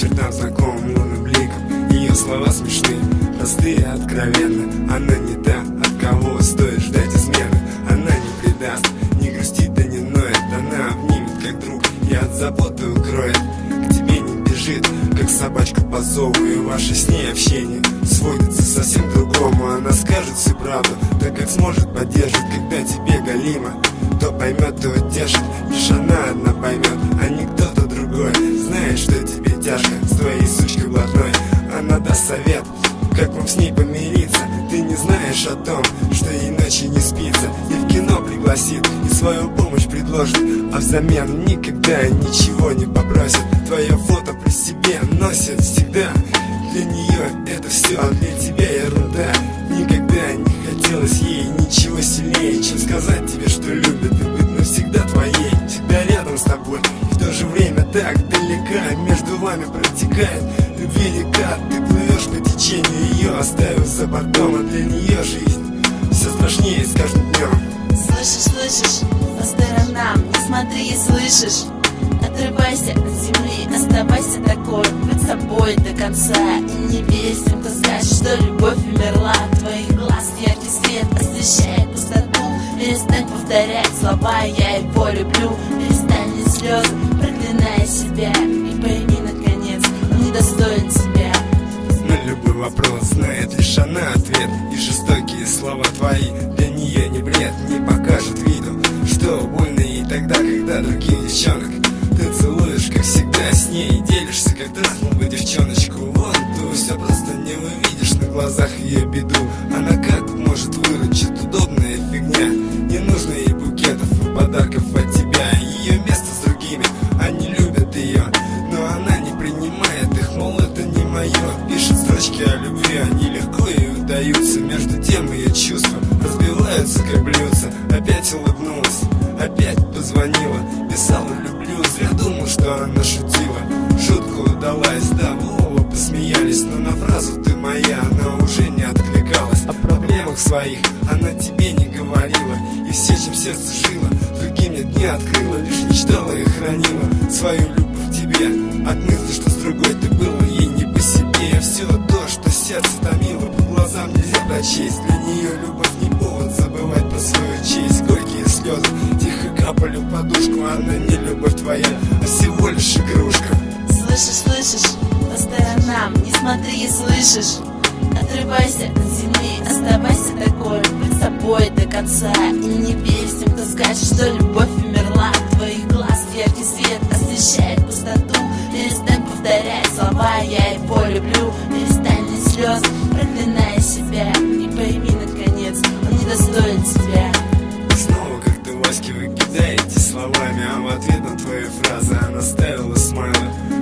чертам знакомым лунным бликом. Ее слова смешны, простые и откровенны. Она не та, от кого стоит ждать измены. Она не предаст, не грустит и не ноет. Она обнимет как друг и от заботы укроет. К тебе не бежит, как собачка по зову. И ваше с ней общение сводится совсем к другому. Она скажет всю правду, так как сможет поддержит. Когда тебе галимо, то поймет, то утешит. Лишь она одна поймет, а не кто-то другой. Знает, что тебе тяжко с твоей сучкой блатной. Она даст совет, как вам с ней помириться. Ты не знаешь о том, что ей ночи не спится. И в кино пригласит, и свою помощь предложит, а взамен никогда ничего не попросит. Твое фото при себе носит всегда. Для нее это все, а для тебя ерунда. Никогда не хотелось ей ничего сильнее, чем сказать тебе, что любит и быть навсегда твоей. Всегда рядом с тобой, и в то же время так далека. Между вами протекает любви река. Ты плывешь по течению ее, оставив за бортом. А для нее жизнь все страшнее с каждым днем. Слышишь, слышишь, по сторонам не смотри, слышишь. Отрывайся от земли, оставайся такой, быть собой до конца. И не верь тем, кто скажет, что любовь умерла. Твоих глаз яркий свет освещает пустоту. Перестань повторять слова «я его люблю». Перестань лить слезы, проклиная себя. И пойми, наконец, он недостоин тебя. На любой вопрос знает лишь она ответ. И жестокие слова твои для нее не бред. Не покажет виду, что больно ей тогда, когда других девчонок ты целуешь, как всегда, с ней и делишься, как трахнул бы девчоночку. Вон ту, все просто не увидишь на глазах ее беду. Она как может выручить, удобная фигня. Не нужно ей букетов и подарков от тебя. Ее место с другими, они любят ее, но она не принимает их, мол, это не мое. Пишет строчки о любви, они легко ей удаются. Между тем ее чувства разбиваются, как блюдца. Опять улыбнулась, опять позвонила, писала люблю. Зря думал, что она шутила, шутка удалась, да, в оба посмеялись. Но на фразу «ты моя» она уже не откликалась. О проблемах своих она тебе не говорила, и все, чем сердце жило, другим нет, не открыла. Лишь мечтала и хранила свою любовь к тебе. От мысли, что с другой ты был ей не по себе. Все то, что сердце томило, по глазам нельзя прочесть. Для нее любовь не повод забывать про свою честь. Горькие слезы тихо капали в подушку. Она не любовь твоя, а всего лишь игрушка. Слышишь, слышишь, по сторонам не смотри, слышишь. Отрывайся от земли, оставайся такой, быть собой до конца. И не верь тем, кто скажет, что любовь умерла. Твоих глаз яркий свет освещает пустоту. Перестань повторять слова «я его люблю». Перестань лить слезы, проклиная себя. И пойми, наконец, он недостоин тебя. Снова как-то Ваське вы кидаете словами, а в ответ на твои фразы она ставила смайлы.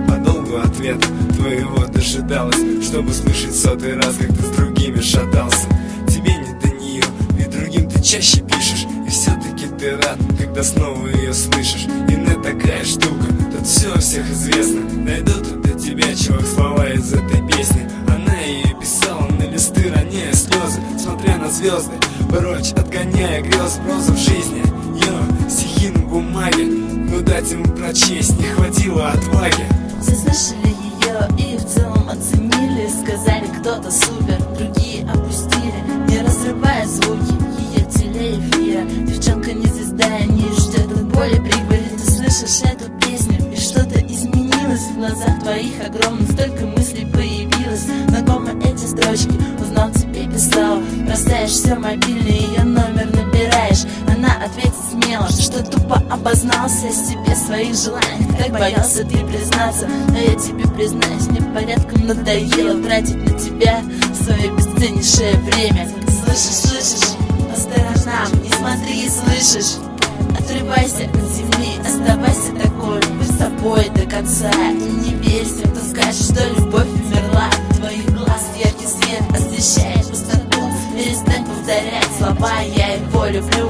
Подолгу ответа твоего дожидалась, чтобы слышать сотый раз, как ты с другими шатался. Тебе не до нее, ведь другим ты чаще пишешь. И все-таки ты рад, когда снова ее слышишь. Иная такая штука, тут все у всех известно. Дойдут и до тебя, чувак, слова из этой песни. Она ее писала на листы, роняя слезы, смотря на звезды, прочь отгоняя грезы. Проза в жизни, ее стихи на бумаге, но дать ему прочесть не хватило отваги. Все слышали ее и в целом оценили. Сказали, кто-то супер, другие опустили, не разрывая звуки ее телеэфира. Девчонка не звезда, не ждет от более прибыли. Ты слышишь эту песню, и что-то изменилось в глазах твоих огромных. Столько мыслей появилось, знакомы эти строчки, узнал, тебе писал. Бросаешь все мобильный, ее номер набираешь. Она ответит смело, что тупо обознался себе в своих желаниях. Так боялся ты признаться, но я тебе признаюсь, мне порядком надоело тратить на тебя свое бесценнейшее время. Слышишь, слышишь, по сторонам не смотри, слышишь. Отрывайся от земли, оставайся такой, быть собой до конца. И не верь тем, кто скажет, что любовь умерла. Твоих глаз яркий свет освещает пустоту. Перестань повторять слова «я его люблю».